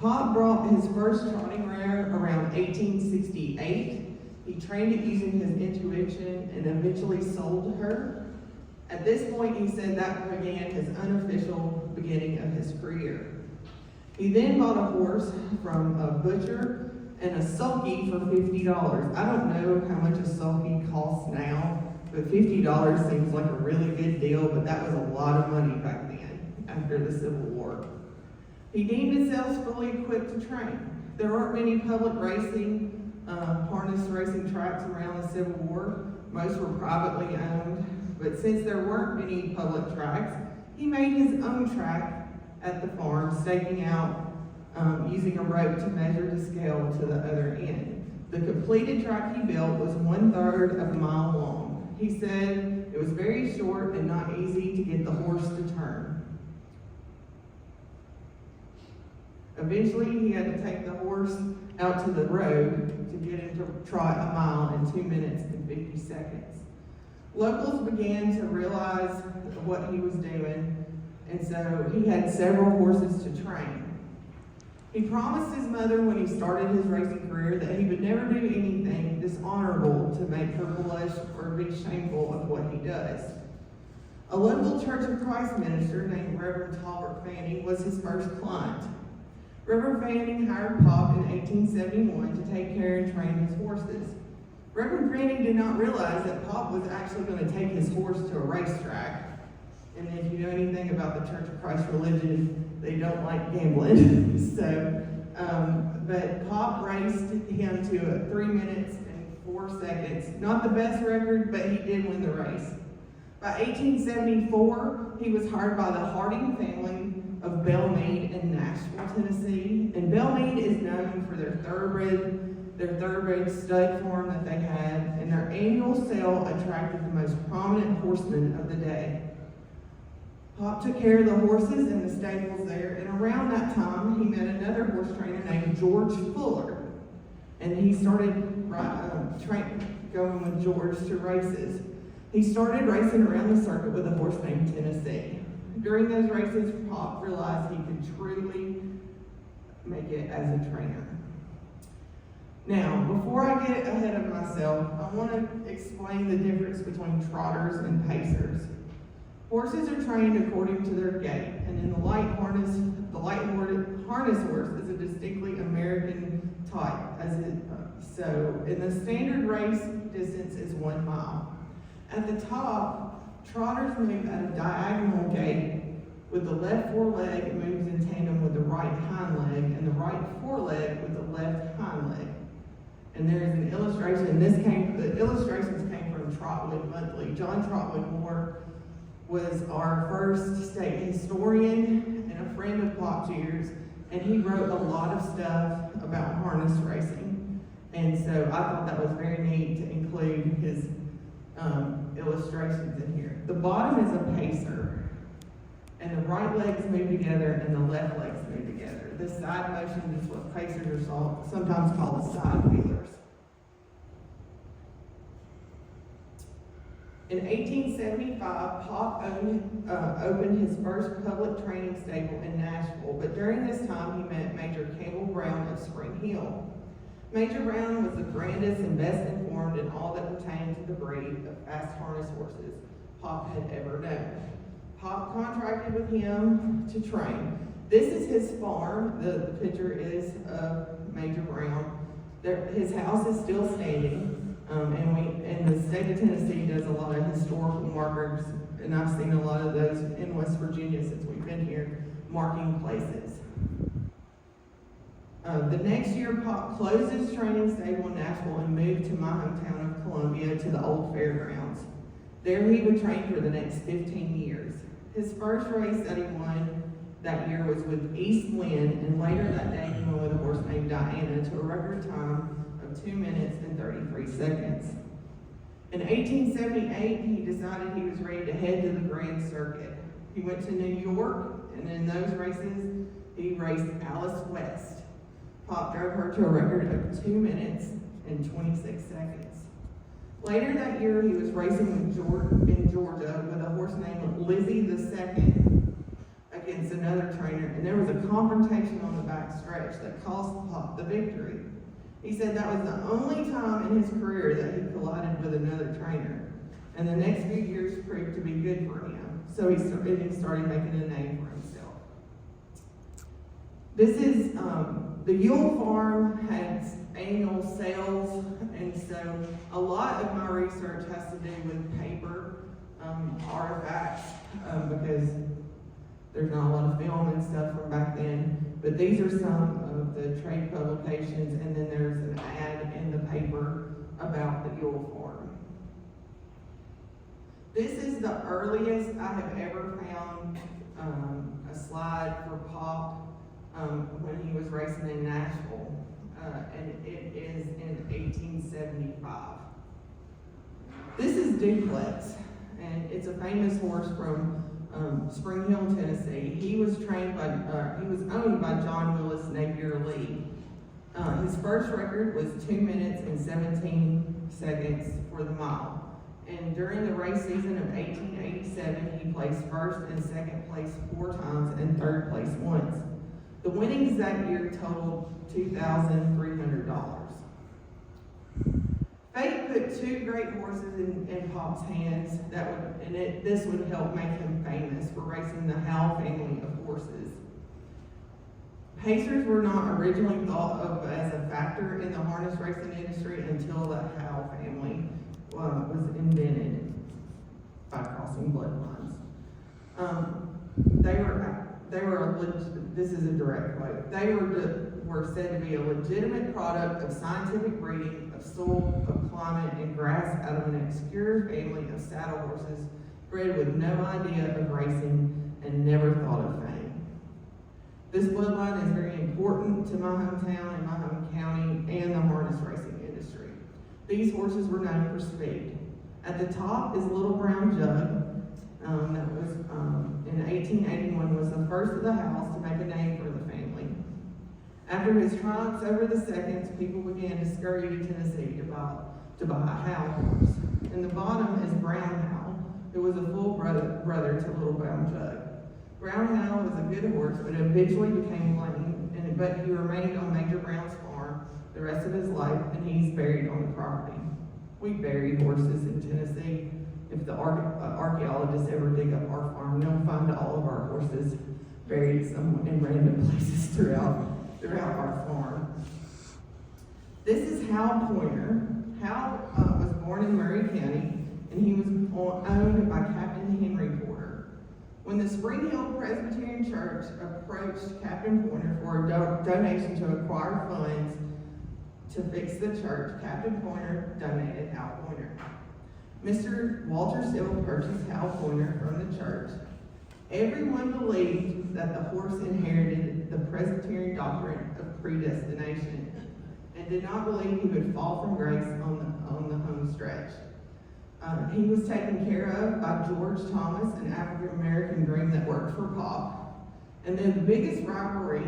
Pop brought his first trotting mare around 1868. He trained it using his intuition and eventually sold her. At this point, he said that began his unofficial beginning of his career. He then bought a horse from a butcher and a sulky for $50. I don't know how much a sulky costs now, but $50 seems like a really good deal, but that was a lot of money back then, after the Civil War. He deemed himself fully equipped to train. There aren't many public racing, harness racing tracks around the Civil War. Most were privately owned, but since there weren't many public tracks, he made his own track at the farm, staking out using a rope to measure the scale to the other end. The completed track he built was 1/3 of a mile long. He said it was very short and not easy to get the horse to turn. Eventually, he had to take the horse out to the road to get him to trot a mile in 2 minutes and 50 seconds. Locals began to realize what he was doing, and so he had several horses to train. He promised his mother when he started his racing career that he would never do anything dishonorable to make her blush or be shameful of what he does. A local Church of Christ minister named Reverend Talbert Fanning was his first client. Reverend Fanning hired Pop in 1871 to take care and train his horses. Reverend Fanning did not realize that Pop was actually going to take his horse to a racetrack. And if you know anything about the Church of Christ religion, they don't like gambling. But Pop raced him to 3 minutes and 4 seconds. Not the best record, but he did win the race. By 1874, he was hired by the Harding family of Belmead in Nashville, Tennessee. And Belmead is known for their thoroughbred stud farm that they had, and their annual sale attracted the most prominent horsemen of the day. Pop took care of the horses in the stables there, and around that time, he met another horse trainer named George Fuller. And he started going with George to races. He started racing around the circuit with a horse named Tennessee. During those races, Pop realized he could truly make it as a trainer. Now, before I get ahead of myself, I want to explain the difference between trotters and pacers. Horses are trained according to their gait, and in the light harness horse is a distinctly American type. So, in the standard race distance is 1 mile. At the top, trotters move at a diagonal gait, with the left foreleg moves in tandem with the right hind leg, and the right foreleg with the left hind leg. And there is an illustration. The illustrations came from Trotwood Monthly. John Trotwood Moore was our first state historian and a friend of Pop Geers, and he wrote a lot of stuff about harness racing. And so I thought that was very neat to include his illustrations in here. The bottom is a pacer, and the right legs move together and the left legs move together. This side motion is what pacers are sometimes called side wheelers. In 1875, Pop opened his first public training stable in Nashville, but during this time he met Major Campbell Brown of Spring Hill. Major Brown was the grandest and best informed in all that pertained to the breed of fast harness horses Pop had ever known. Pop contracted with him to train. This is his farm. The picture is of Major Brown. His house is still standing. And the state of Tennessee does a lot of historical markers, and I've seen a lot of those in West Virginia since we've been here, marking places. The next year, Pop closed his training stable in Nashville and moved to my hometown of Columbia to the old fairgrounds. There he would train for the next 15 years. His first race that he won that year was with East Lynn, and later that day he won with a horse named Diana to a record time of 2 minutes and 33 seconds. In 1878, he decided he was ready to head to the Grand Circuit. He went to New York, and in those races, he raced Alice West. Pop drove her to a record of 2 minutes and 26 seconds. Later that year, he was racing in Georgia with a horse named Lizzie II against against another trainer, and there was a confrontation on the back stretch that cost Pop the victory. He said that was the only time in his career that he collided with another trainer, and the next few years proved to be good for him. So he started making a name for himself. This is, the Yule Farm has annual sales, and so a lot of my research has to do with paper artifacts, because there's not a lot of film and stuff from back then, but these are some of the trade publications, and then there's an ad in the paper about the Yule Farm. This is the earliest I have ever found a slide for Pop when he was racing in Nashville, and it is in 1875. This is Duplex, and it's a famous horse from Spring Hill, Tennessee. He was owned by John Willis Napier Lee. His first record was 2 minutes and 17 seconds for the mile. And during the race season of 1887, he placed first and second place 4 times and third place once. The winnings that year totaled $2,300. Fate put 2 great horses in Pop's hands this would help make him famous for racing the Howe family of horses. Pacers were not originally thought of as a factor in the harness racing industry until the Howe family was invented by crossing bloodlines. This is a direct quote. They were said to be a legitimate product of scientific breeding, of soil, of climate, and grass out of an obscure family of saddle horses bred with no idea of racing and never thought of fame. This bloodline is very important to my hometown and my home county and the harness racing industry. These horses were known for speed. At the top is Little Brown Jug, that was in 1881 was the first of the house to make a name for the family. After his triumphs over the seconds, people began to scurry to Tennessee to buy a Howe horse. In the bottom is Brown Howe, who was a full brother to Little Brown Jug. Brown Howe was a good horse, but eventually became lame, but he remained on Major Brown's farm the rest of his life, and he's buried on the property. We bury horses in Tennessee. If the archaeologists ever dig up our farm, they'll find all of our horses buried in random places throughout our farm. This is Hal Pointer. Hal was born in Murray County, and he was owned by Captain Henry Porter. When the Spring Hill Presbyterian Church approached Captain Pointer for a donation to acquire funds to fix the church, Captain Pointer donated Hal Pointer. Mr. Walter Still purchased Hal Pointer from the church. Everyone believed that the horse inherited the Presbyterian doctrine of predestination and did not believe he would fall from grace on the home stretch. He was taken care of by George Thomas, an African-American groom that worked for Pop. And then the biggest rivalry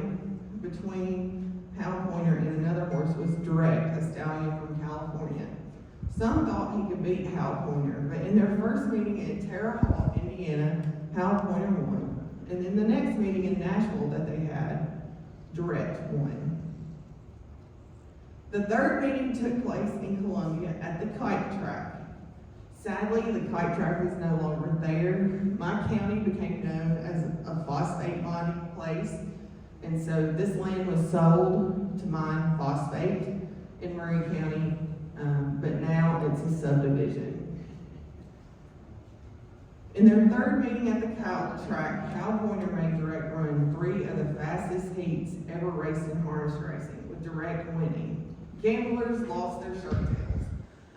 between Hal Pointer and another horse was Direct, a stallion from California. Some thought he could beat Hal Pointer, but in their first meeting at Terre Haute, Indiana, Hal Pointer won. And in the next meeting in Nashville that they had, Direct won. The third meeting took place in Columbia at the kite track. Sadly, the kite track is no longer there. My county became known as a phosphate mining place, and so this land was sold to mine phosphate in Murray County, but now it's a subdivision. In their third meeting at the kite track, Hal Pointer made Direct run 3 of the fastest heats ever raced in harness racing, with Direct winning. Gamblers lost their shirt tails.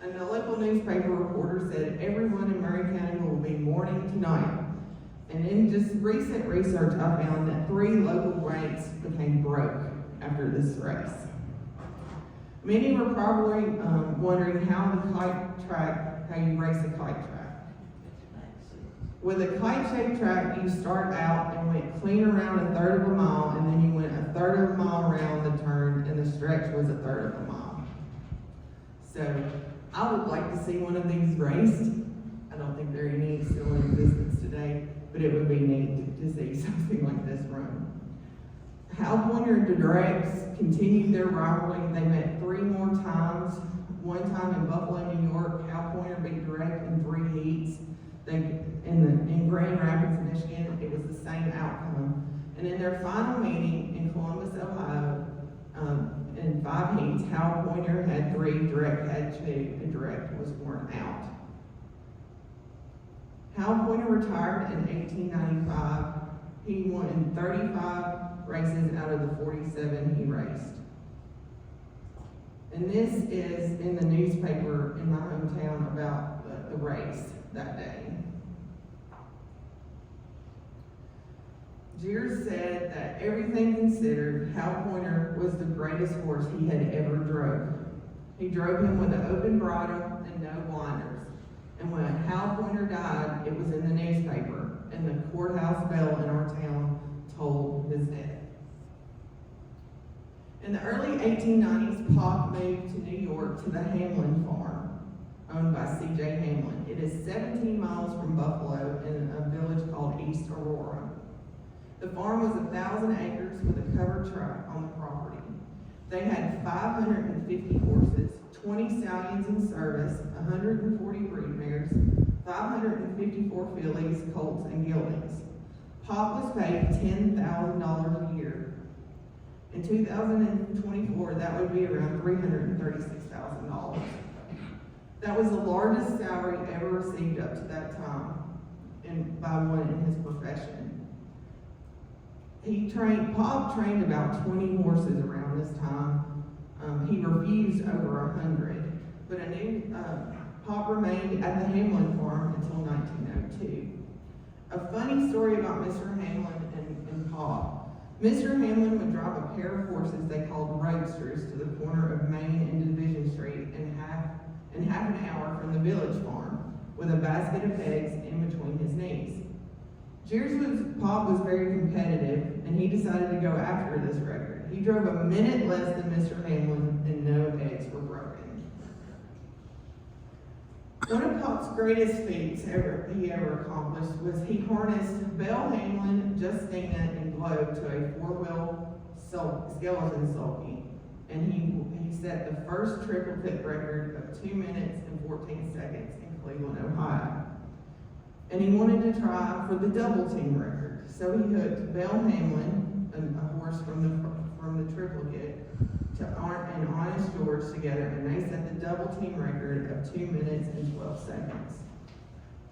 And the local newspaper reporter said everyone in Murray County will be mourning tonight. And in just recent research, I found that 3 local ranks became broke after this race. Many were probably wondering how you race a kite track. With a kite-shaped track, you start out and went clean around 1/3 of a mile, and then you went 1/3 of a mile around the turn, and the stretch was 1/3 of a mile. So I would like to see one of these raced. I don't think there are any still in existence today, but it would be neat to see something like this run. Hal Pointer and DeDrex continued their rivalry. They met 3 more times. One time in Buffalo, New York, Hal Pointer beat DeDrex in 3 heats. In Grand Rapids, Michigan, it was the same outcome. And in their final meeting in Columbus, Ohio, in 5 heats, Hal Pointer had 3, DeDrex had 2, and DeDrex was worn out. Hal Pointer retired in 1895. He won 35 races out of the 47 he raced. And this is in the newspaper in my hometown about the race that day. Geers said that everything considered, Hal Pointer was the greatest horse he had ever drove. He drove him with an open bridle and no blinders. And when Hal Pointer died, it was in the newspaper, and the courthouse bell in our town tolled his death. In the early 1890s, Pop moved to New York to the Hamlin farm, owned by C.J. Hamlin. It is 17 miles from Buffalo in a village called East Aurora. The farm was 1,000 acres with a covered track on the property. They had 550 horses, 20 stallions in service, 140 brood mares, 554 fillies, colts, and geldings. Pop was paid $10,000 a year. In 2024, that would be around $336,000. That was the largest salary ever received up to that time by one in his profession. Pop trained about 20 horses around this time. He refused over 100, but Pop remained at the Hamlin farm until 1902. A funny story about Mr. Hamlin and Pop. Mr. Hamlin would drive a pair of horses they called roadsters to the corner of Main and Division Street in half an hour from the village farm, with a basket of eggs in between his knees. Pop was very competitive, and he decided to go after this record. He drove a minute less than Mr. Hamlin, and no eggs were broken. One of Pop's greatest feats he ever accomplished was he harnessed Belle Hamlin, Justina, and Globe to a 4-wheel skeleton sulky, and he set the first triple tip record of 2 minutes and 14 seconds in Cleveland, Ohio. And he wanted to try for the double team record, so he hooked Belle Hamlin, a horse from the triplicate, and Honest George together, and they set the double team record of 2 minutes and 12 seconds.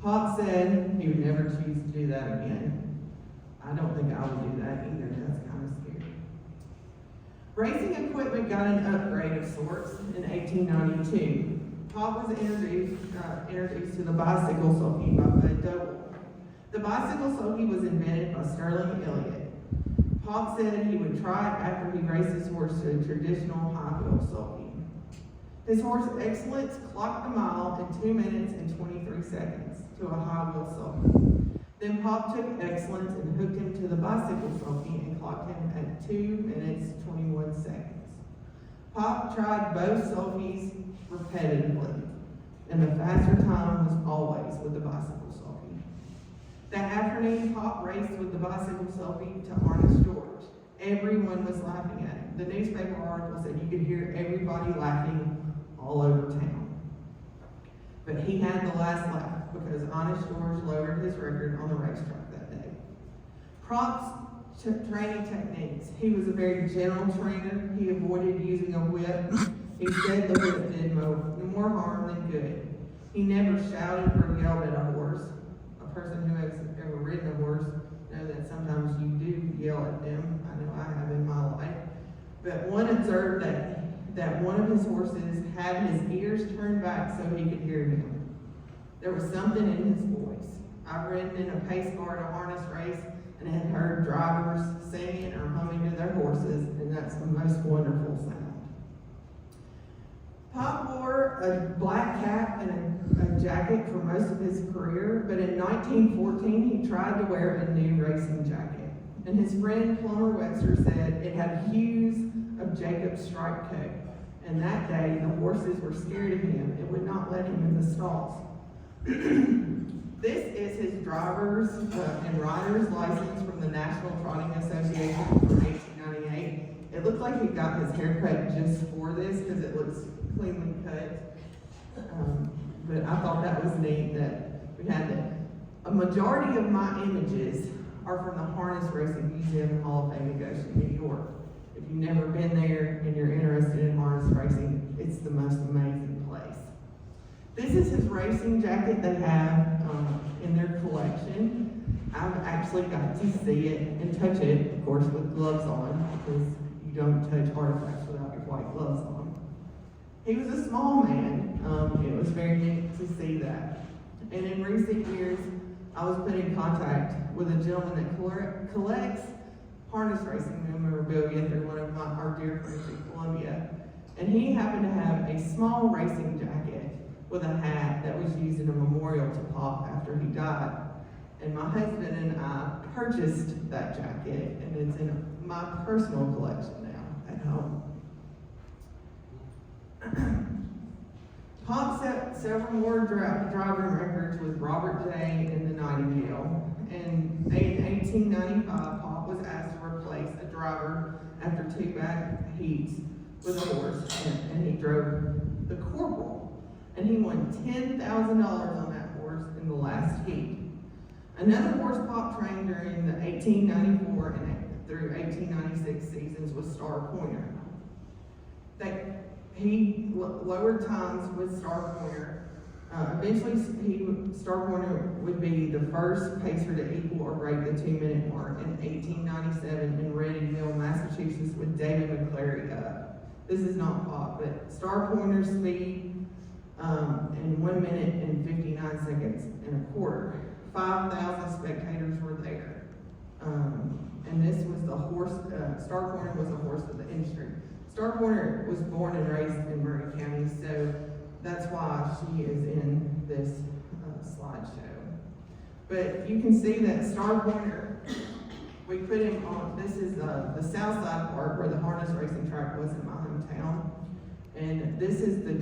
Pop said he would never choose to do that again. I don't think I would do that either. That's kind of scary. Racing equipment got an upgrade of sorts in 1892. Pop was introduced to the bicycle sulky by Bud Doble. The bicycle sulky was invented by Sterling Elliott. Pop said he would try it after he raced his horse to a traditional high-wheel sulky. His horse Excellence clocked the mile in 2 minutes and 23 seconds to a high-wheel sulky. Then Pop took Excellence and hooked him to the bicycle sulky and clocked him at 2 minutes 21 seconds. Pop tried both sulkies repetitively, and the faster time was always with the bicycle sulky. That afternoon, Pop raced with the bicycle sulky to Honest George. Everyone was laughing at him. The newspaper article said you could hear everybody laughing all over town. But he had the last laugh because Honest George lowered his record on the racetrack that day. Pop's training techniques. He was a very gentle trainer. He avoided using a whip. He said the whip did more harm than good. He never shouted or yelled at a horse. A person who has ever ridden a horse knows that sometimes you do yell at them. I know I have in my life. But one observed that one of his horses had his ears turned back so he could hear him. There was something in his voice. I've ridden in a pace car at a harness race and had heard drivers singing or humming to their horses, and that's the most wonderful sound. Pop wore a black cap and a jacket for most of his career, but in 1914 he tried to wear a new racing jacket. And his friend Plummer Webster said it had hues of Jacob's striped coat. And that day the horses were scared of him and would not let him in the stalls. This is his driver's and rider's license from the National Trotting Association from 1898. It looks like he got his haircut just for this because it looks cleanly cut. But I thought that was neat that we had that. A majority of my images are from the Harness Racing Museum and Hall of Fame in Goshen, New York. If you've never been there and you're interested in harness racing, it's the most amazing place. This is his racing jacket they have in their collection. I've actually got to see it and touch it, of course, with gloves on, because you don't touch artifacts without your white gloves on. He was a small man. It was very neat to see that. And in recent years, I was put in contact with a gentleman that collects harness racing memorabilia through one of our dear friends in Columbia. And he happened to have a small racing jacket with a hat that was used in a memorial to Pop after he died. And my husband and I purchased that jacket, and it's in my personal collection now at home. Pop set several more driving records with Robert J. and the Nightingale. And in 1895, Pop was asked to replace a driver after 2 bad heats with a horse, and he drove the Corporal. And he won $10,000 on that horse in the last heat. Another horse Pop trained during the 1894 and through 1896 seasons was Star Pointer. He lowered times with Star Pointer. Eventually, Star Pointer would be the first pacer to equal or break the 2-minute mark in 1897 in Reading, Massachusetts, with David McClary up. This is not Pop, but Star Pointer's speed in 1 minute and 59 seconds and a quarter. 5,000 spectators were there. And this was the horse, Star Pointer was a horse of the industry. Star Pointer was born and raised in Murray County, so that's why she is in this slideshow. But you can see that Star Pointer, we put him on, this is the south side part where the harness racing track was in my hometown. And this is the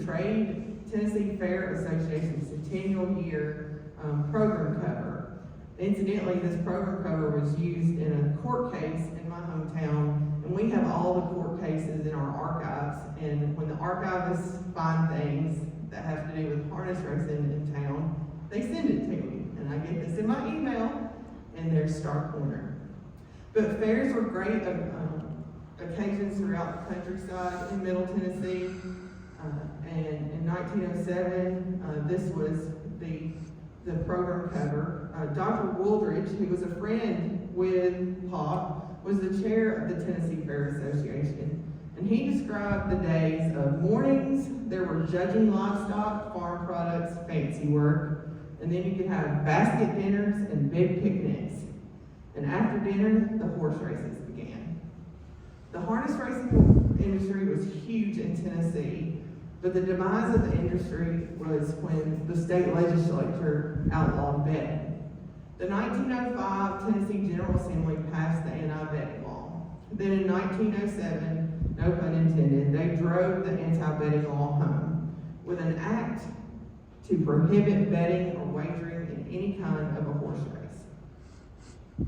Tennessee Fair Association's centennial year program cover. Incidentally, this program cover was used in a court case in my hometown, and we have all the court cases in our archives, and when the archivists find things that have to do with harness racing in town, they send it to me, and I get this in my email, and there's Star Pointer. But fairs were great occasions throughout the countryside in Middle Tennessee, and in 1907, this was the program cover. Dr. Wooldridge, who was a friend with Pop, was the chair of the Tennessee Fair Association. And he described the days of mornings, there were judging livestock, farm products, fancy work, and then you could have basket dinners and big picnics. And after dinner, the horse races began. The harness racing industry was huge in Tennessee, but the demise of the industry was when the state legislature outlawed betting. The 1905 Tennessee General Assembly passed the anti-betting law. Then in 1907, no pun intended, they drove the anti-betting law home with an act to prohibit betting or wagering in any kind of a horse race.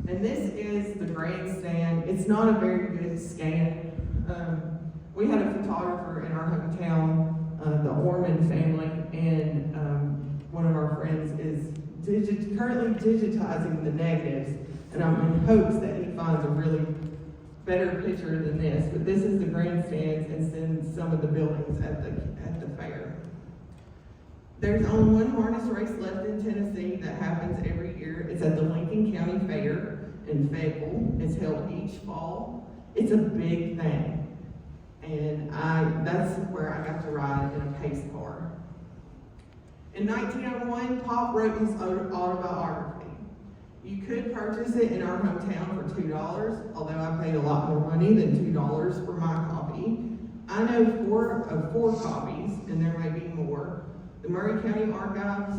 And this is the grandstand. It's not a very good scan. We had a photographer in our hometown, the Orman family, and one of our friends is currently digitizing the negatives, and I'm in hopes that he finds a really better picture than this. But this is the grandstands and some of the buildings at the fair. There's only one harness race left in Tennessee that happens every year. It's at the Lincoln County Fair in Fayetteville. It's held each fall. It's a big thing. And that's where I got to ride in a pace car. In 1901, Pop wrote his autobiography. You could purchase it in our hometown for $2, although I paid a lot more money than $2 for my copy. I know four copies, and there may be more. The Murray County Archives,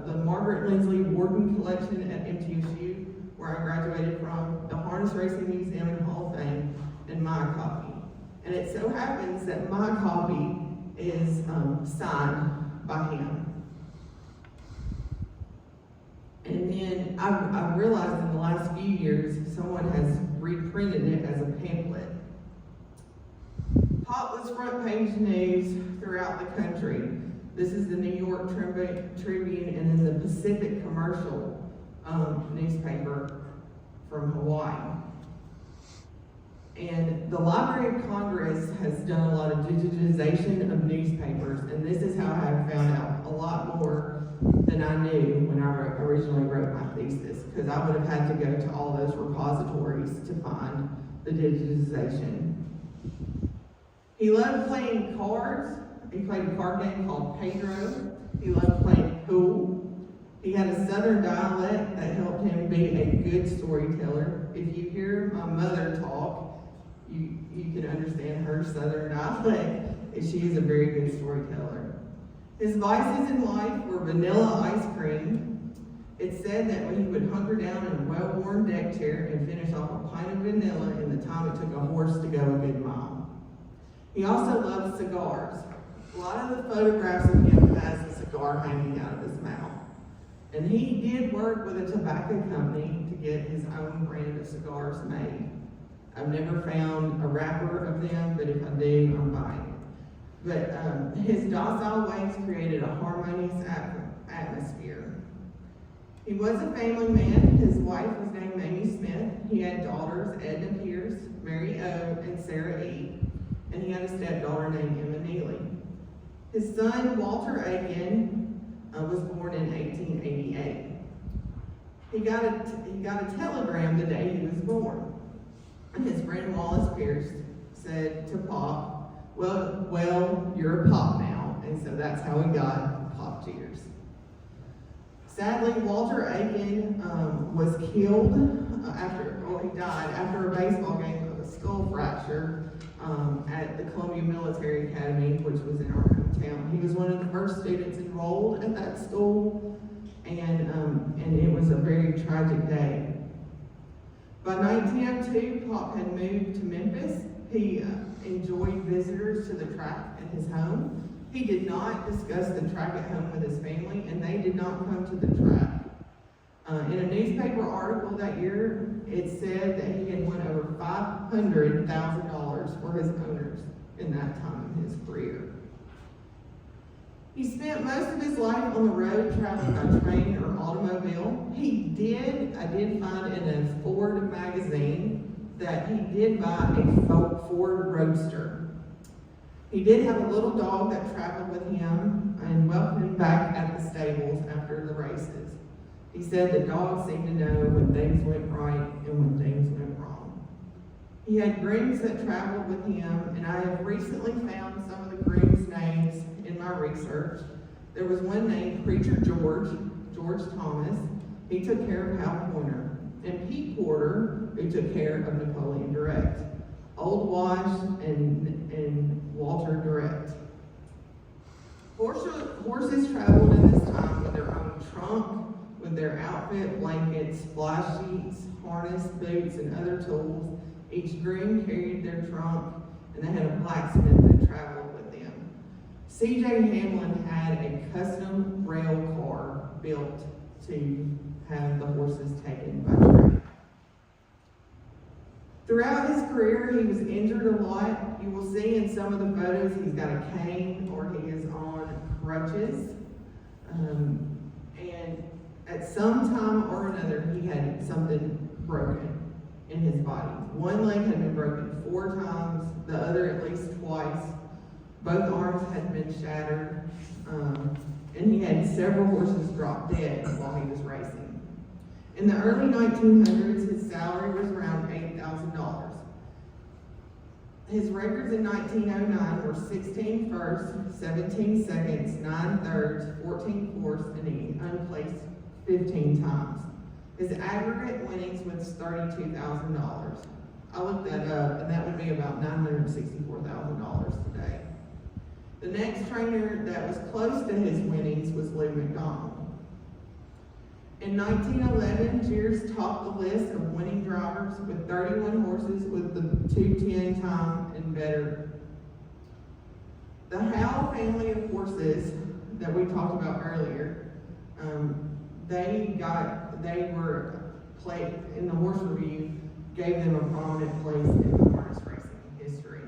the Margaret Lindsley Warden Collection at MTSU, where I graduated from, the Harness Racing Museum and Hall of Fame, and my copy. And it so happens that my copy is signed by him. And then I've realized in the last few years, someone has reprinted it as a pamphlet. Pop was front page news throughout the country. This is the New York Tribune and then the Pacific Commercial newspaper from Hawaii. And the Library of Congress has done a lot of digitization of newspapers, and this is how I found out a lot more than I knew when I originally wrote my thesis, because I would have had to go to all those repositories to find the digitization. He loved playing cards. He played a card game called Pedro. He loved playing pool. He had a southern dialect that helped him be a good storyteller. If you hear my mother talk, you can understand her southern dialect, and she is a very good storyteller. His vices in life were vanilla ice cream. It's said that when he would hunker down in a well-worn deck chair and finish off a pint of vanilla in the time it took a horse to go a good mile. He also loved cigars. A lot of the photographs of him has a cigar hanging out of his mouth. And he did work with a tobacco company to get his own brand of cigars made. I've never found a wrapper of them, but if I do, I'm buying it. But his docile ways created a harmonious atmosphere. He was a family man. His wife was named Mamie Smith. He had daughters, Edna Pierce, Mary O, and Sarah E. And he had a stepdaughter named Emma Neely. His son, Walter Aiken, was born in 1888. He got a telegram the day he was born. And his friend Wallace Pierce said to Pop, well, you're a Pop now. And so that's how he got Pop Geers. Sadly, Walter Aiken was killed he died after a baseball game of a skull fracture at the Columbia Military Academy, which was in our hometown. He was one of the first students enrolled at that school, and it was a very tragic day. By 1902, Pop had moved to Memphis. He enjoyed visitors to the track at his home. He did not discuss the track at home with his family, and they did not come to the track. In a newspaper article that year, it said that he had won over $500,000 for his owners in that time in his career. He spent most of his life on the road traveling by train or automobile. I did find in a Ford magazine that he did buy a Ford Roadster. He did have a little dog that traveled with him and welcomed him back at the stables after the races. He said the dog seemed to know when things went right and when things went wrong. He had grooms that traveled with him, and I have recently found some of the grooms' names in my research. There was one named Preacher George Thomas. He took care of Hal Pointer. And Pete Porter, who took care of Napoleon Direct. Old Wash and Walter Direct. Horses traveled in this time with their own trunk, with their outfit, blankets, fly sheets, harness, boots, and other tools. Each groom carried their trunk, and they had a blacksmith that traveled with them. C.J. Hamlin had a custom rail car built to have the horses taken by train. Throughout his career, he was injured a lot. You will see in some of the photos he's got a cane or he is on crutches. And at some time or another, he had something broken in his body. One leg had been broken 4 times, the other at least twice. Both arms had been shattered, and he had several horses drop dead while he was racing. In the early 1900s, his salary was around $8,000. His records in 1909 were 16 firsts, 17 seconds, 9 thirds, 14 fourths, and he unplaced 15 times. His aggregate winnings was $32,000. I looked that up, and that would be about $964,000 today. The next trainer that was close to his winnings was Lou McDonald. In 1911, Geers topped the list of winning drivers with 31 horses with the 2:10 time and better. The Howe family of horses that we talked about earlier, they were played in the horse review, gave them a prominent place in the harness racing history.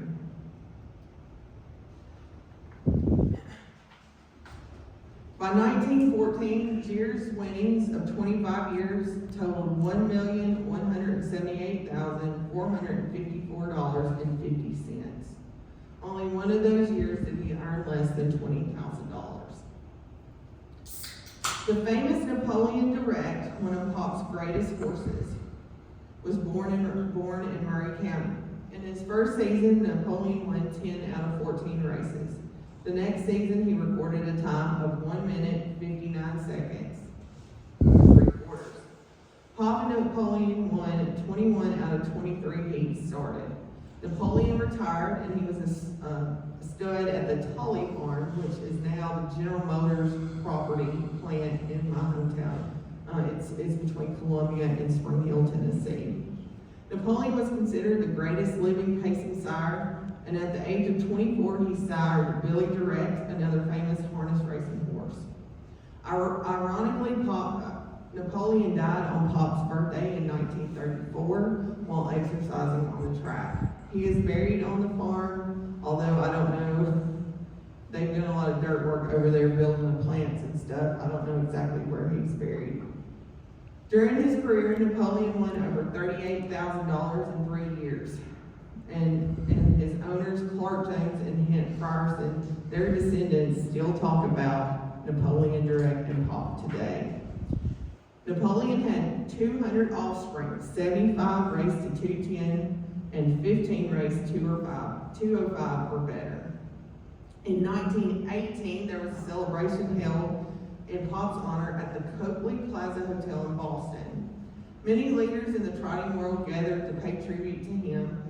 By 1914, Geers' winnings of 25 years totaled $1,178,454.50. Only one of those years did he earn less than $20,000. The famous Napoleon Direct, one of Pop's greatest horses, was born in Murray County. In his first season, Napoleon won 10 out of 14 races. The next season, he recorded a time of 1 minute, 59 seconds, 3/4. Pop and Napoleon won 21 out of 23 heats started. Napoleon retired, and he was a stud at the Tully Farm, which is now the General Motors property plant in my hometown. It's between Columbia and Spring Hill, Tennessee. Napoleon was considered the greatest living pacing sire, and at the age of 24, he sired Billy Direct, another famous harness racing horse. Ironically, Napoleon died on Pop's birthday in 1934 while exercising on the track. He is buried on the farm, although I don't know, they've done a lot of dirt work over there building the plants and stuff. I don't know exactly where he's buried. During his career, Napoleon won over $38,000 in 3 years. And his owners, Clark James and Hent Frierson, their descendants still talk about Napoleon Direct and Pop today. Napoleon had 200 offspring, 75 raced to 210, and 15 raced 205 or better. In 1918, there was a celebration held in Pop's honor at the Copley Plaza Hotel in Boston. Many leaders in the trotting world gathered to pay tribute to him.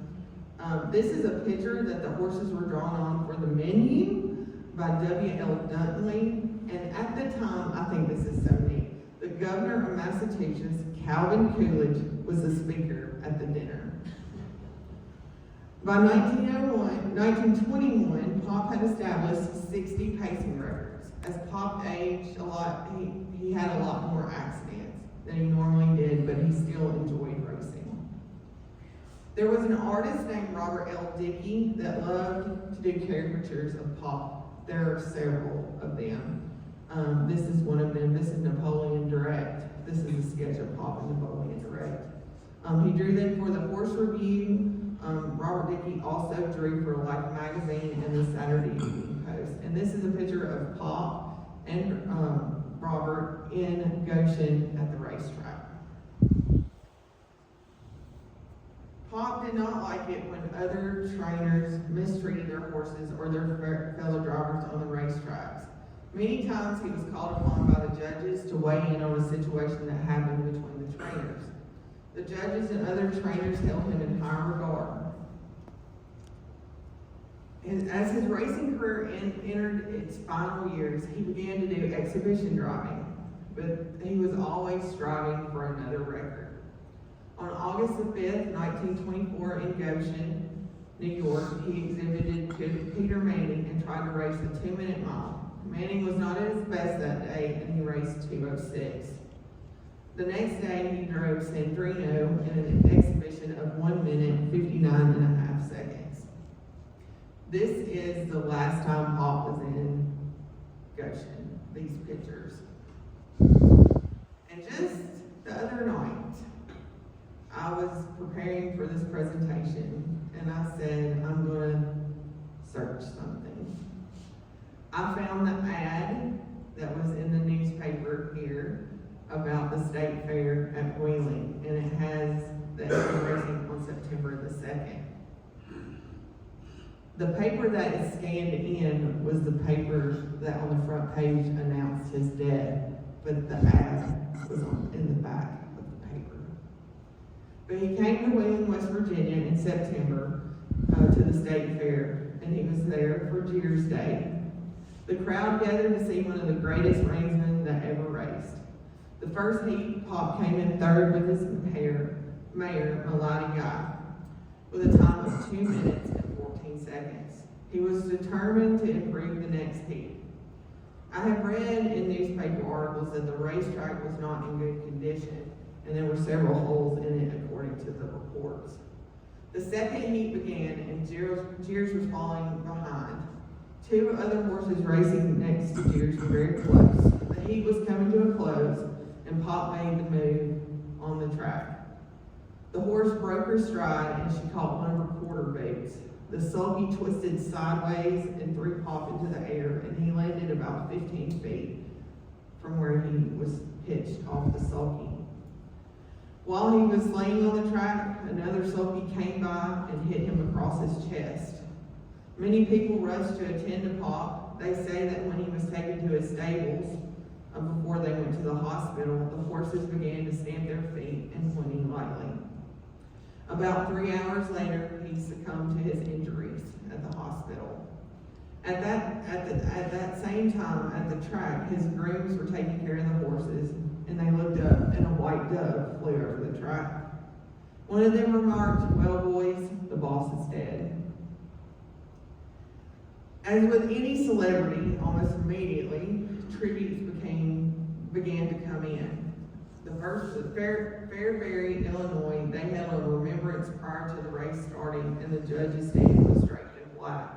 This is a picture that the horses were drawn on for the menu by W.L. Duntley, and at the time, I think this is so neat, the governor of Massachusetts, Calvin Coolidge, was the speaker at the dinner. By 1921, Pop had established 60 pacing records. As Pop aged a lot, he had a lot more accidents than he normally did, but he still enjoyed racing. There was an artist named Robert L. Dickey that loved to do caricatures of Pop. There are several of them. This is one of them. This is Napoleon Direct. This is a sketch of Pop and Napoleon Direct. He drew them for the Horse Review. Robert Dickey also drew for Life Magazine and the Saturday Evening Post. And this is a picture of Pop and Robert in Goshen at the racetrack. Pop did not like it when other trainers mistreated their horses or their fellow drivers on the racetracks. Many times he was called upon by the judges to weigh in on a situation that happened between the trainers. The judges and other trainers held him in high regard. As his racing career entered its final years, he began to do exhibition driving, but he was always striving for another record. On August the 5th, 1924, in Goshen, New York, he exhibited Peter Manning and tried to race a 2-minute mile. Manning was not at his best that day, and he raced 2:06. The next day, he drove Sandrino in an exhibition of 1 minute, 59.5 seconds. This is the last time Pop was in Goshen, these pictures. And just the other night, I was preparing for this presentation, and I said, I'm going to search something. I found the ad that was in the newspaper here about the state fair at Wheeling, and it has the racing on September the 2nd. The paper that is scanned in was the paper that on the front page announced his death, but the ad was in the back of the paper. But he came to Wheeling, West Virginia in September to the state fair, and he was there for Geers Day. The crowd gathered to see one of the greatest reinsmen that ever raced. The first heat, Pop came in third with his mare, Melody Guy, with a time of 2 minutes and 14 seconds. He was determined to improve the next heat. I have read in newspaper articles that the racetrack was not in good condition, and there were several holes in it according to the reports. The second heat began, and Geers was falling behind. Two other horses racing next to Geers were very close. The heat was coming to a close, and Pop made the move on the track. The horse broke her stride, and she caught one of her quarter boots. The sulky twisted sideways and threw Pop into the air, and he landed about 15 feet from where he was pitched off the sulky. While he was laying on the track, another sulky came by and hit him across his chest. Many people rushed to attend to Pop. They say that when he was taken to his stables, before they went to the hospital, the horses began to stamp their feet and whinny lightly. About 3 hours later, he succumbed to his injuries at the hospital. At that same time, at the track, his grooms were taking care of the horses, and they looked up, and a white dove flew over the track. One of them remarked, "Well, boys, the boss is dead." As with any celebrity, almost immediately, tributes began to come in. The first was Fairbury, Illinois. They held a remembrance prior to the race starting, and the judges' stand was draped in black.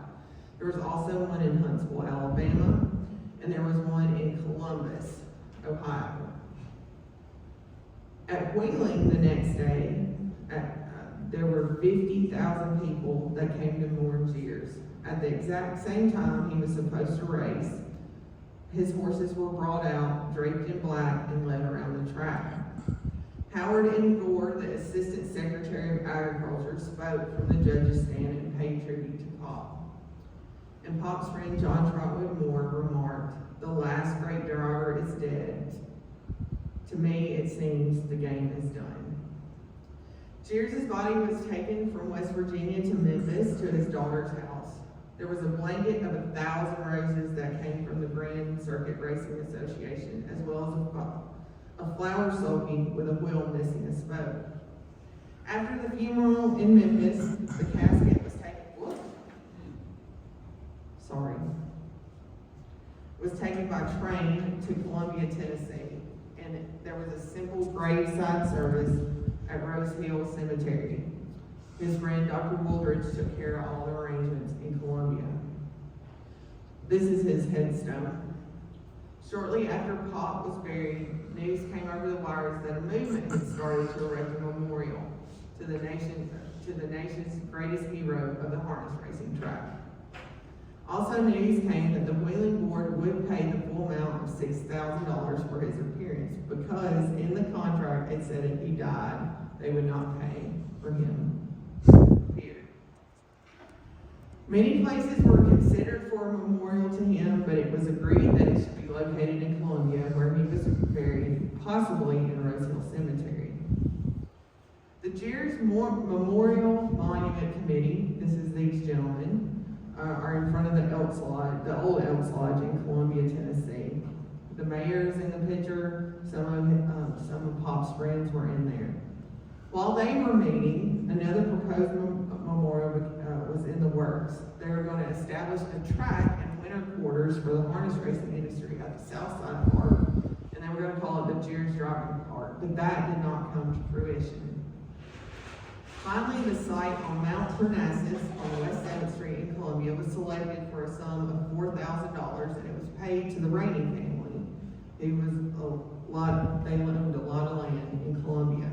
There was also one in Huntsville, Alabama, and there was one in Columbus, Ohio. At Wheeling the next day, there were 50,000 people that came to mourn Geers. At the exact same time he was supposed to race, his horses were brought out, draped in black, and led around the track. Howard N. Gore, the Assistant Secretary of Agriculture, spoke from the judges' stand and paid tribute to Pop. And Pop's friend John Trotwood Moore remarked, "The last great driver is dead. To me, it seems the game is done." Geers' body was taken from West Virginia to Memphis to his daughter's house. There was a blanket of 1,000 roses that came from the Grand Circuit Racing Association, as well as a flower sulky with a wheel missing a spoke. After the funeral in Memphis, the casket was taken by train to Columbia, Tennessee, and there was a simple graveside service at Rose Hill Cemetery. His friend Dr. Wooldridge took care of all the arrangements in Columbia. This is his headstone. Shortly after Pop was buried, news came over the wires that a movement had started to erect a memorial to the nation's greatest hero of the harness racing track. Also, news came that the Wheeling Board would pay the full amount of $6,000 for his appearance, because in the contract it said if he died, they would not pay for him. Many places were considered for a memorial to him, but it was agreed that it should be located in Columbia, where he was buried, possibly in Rose Hill Cemetery. The Geers Memorial Monument Committee, this is these gentlemen, are in front of the old Elks Lodge in Columbia, Tennessee. The mayor's in the picture. Some of Pop's friends were in there. While they were meeting, another proposed memorial was in the works. They were going to establish a track and winter quarters for the harness racing industry at the South Side Park, and they were going to call it the Geers Driving Park, but that did not come to fruition. Finally, the site on Mount Parnassus on West 7th Street in Columbia was selected for a sum of $4,000, and it was paid to the Rainey family. They owned a lot of land in Columbia.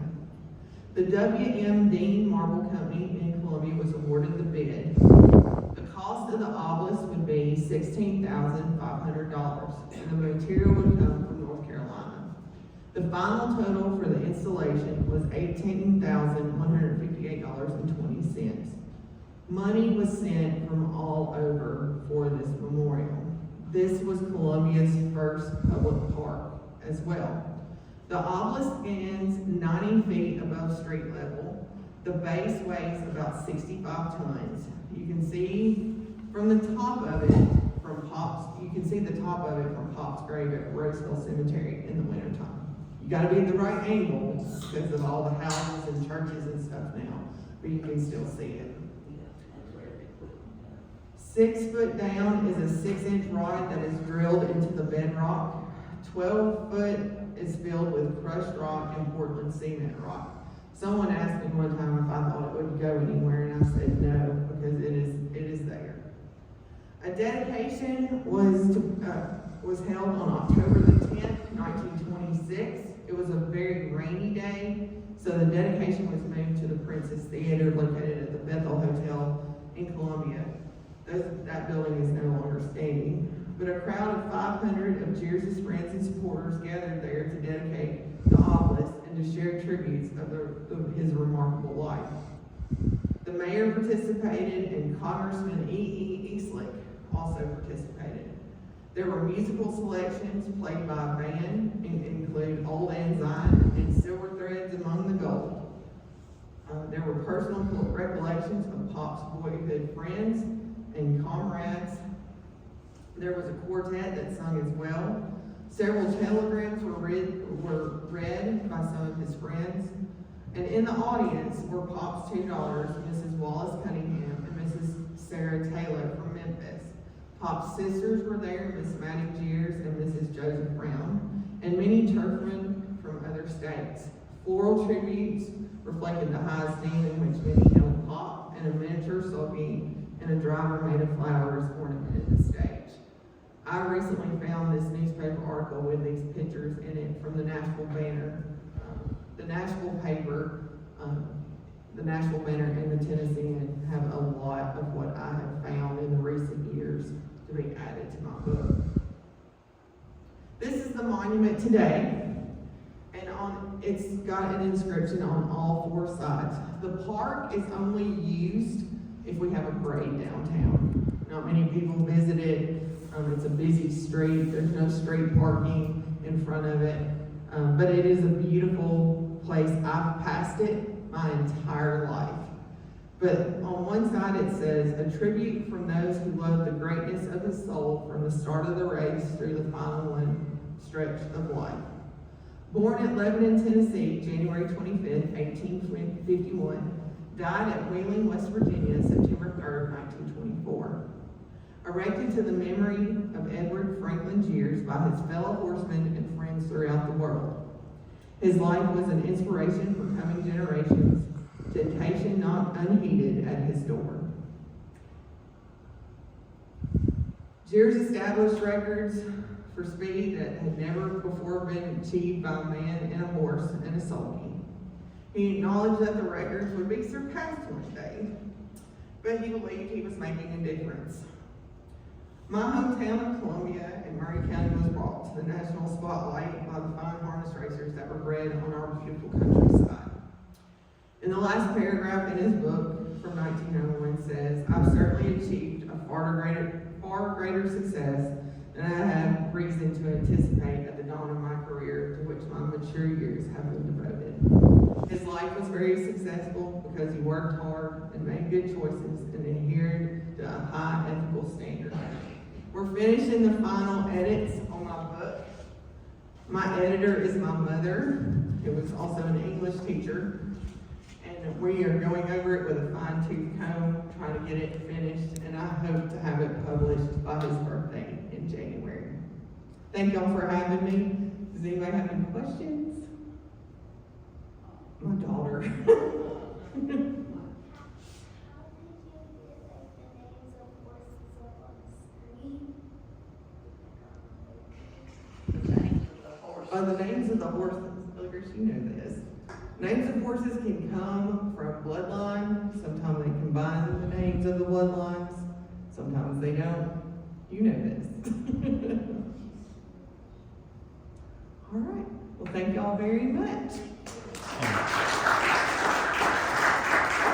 The W.M. Dean Marble Company in Columbia was awarded the bid. The cost of the obelisk would be $16,500, and the material would come from North Carolina. The final total for the installation was $18,158.20. Money was sent from all over for this memorial. This was Columbia's first public park as well. The obelisk stands 90 feet above street level. The base weighs about 65 tons. You can see from the top of it from Pop's grave at Rose Hill Cemetery in the wintertime. You gotta be at the right angle because of all the houses and churches and stuff now, but you can still see it. 6 foot down is a 6-inch rod that is drilled into the bedrock. 12 foot is filled with crushed rock and Portland cement rock. Someone asked me one time if I thought it would go anywhere, and I said no, because it is there. A dedication was held on October the 10th, 1926. It was a very rainy day, so the dedication was moved to the Princess Theater located at the Bethel Hotel in Columbia. That building is no longer standing. But a crowd of 500 of Geers' friends and supporters gathered there to dedicate the obelisk and to share tributes of his remarkable life. The mayor participated, and Congressman E. Eastlick also participated. There were musical selections played by a band, include Old Ensign and Silver Threads Among the Gold. There were personal recollections of Pop's boyhood friends and comrades. There was a quartet that sung as well. Several telegrams were read by some of his friends. And in the audience were Pop's 2 daughters, Mrs. Wallace Cunningham and Mrs. Sarah Taylor from Memphis. Pop's sisters were there, Miss Mattie Geers and Mrs. Joseph Brown, and many turfmen from other states. Floral tributes reflected the high esteem in which many held Pop, and a miniature sulky and a driver made of flowers ornamented the stage. I recently found this newspaper article with these pictures in it from the Nashville Banner. The Nashville paper, the Nashville Banner and the Tennessean have a lot of what I have found in the recent years to be added to my book. This is the monument today, and it's got an inscription on all 4 sides. The park is only used if we have a parade downtown. Not many people visit it. It's a busy street. There's no street parking in front of it, but it is a beautiful place. I've passed it my entire life. But on one side it says, a tribute from those who love the greatness of his soul from the start of the race through the final one stretch of life. Born at Lebanon, Tennessee, January 25th, 1851, died at Wheeling, West Virginia, September 3rd, 1924. Erected to the memory of Edward Franklin Geers by his fellow horsemen and friends throughout the world. His life was an inspiration for coming generations, temptation not unheeded at his door. Geers established records for speed that had never before been achieved by a man in a horse and a sulky. He acknowledged that the records would be surpassed one day, but he believed he was making a difference. My hometown of Columbia in Murray County was brought to the national spotlight by the fine harness racers that were bred on our beautiful countryside. In the last paragraph in his book from 1991 says, I've certainly achieved a far greater success than I had reason to anticipate at the dawn of my career, to which my mature years have been devoted. His life was very successful because he worked hard and made good choices and adhered to a high ethical standard. We're finishing the final edits on my book. My editor is my mother, who was also an English teacher, and we are going over it with a fine-tooth comb, trying to get it finished, and I hope to have it published by his birthday in January. Thank y'all for having me. Does anybody have any questions? My daughter. The names of the horses. Lookers, you know this. Names of horses can come from bloodline. Sometimes they combine the names of the bloodlines. Sometimes they don't. You know this. All right. Well, thank y'all very much.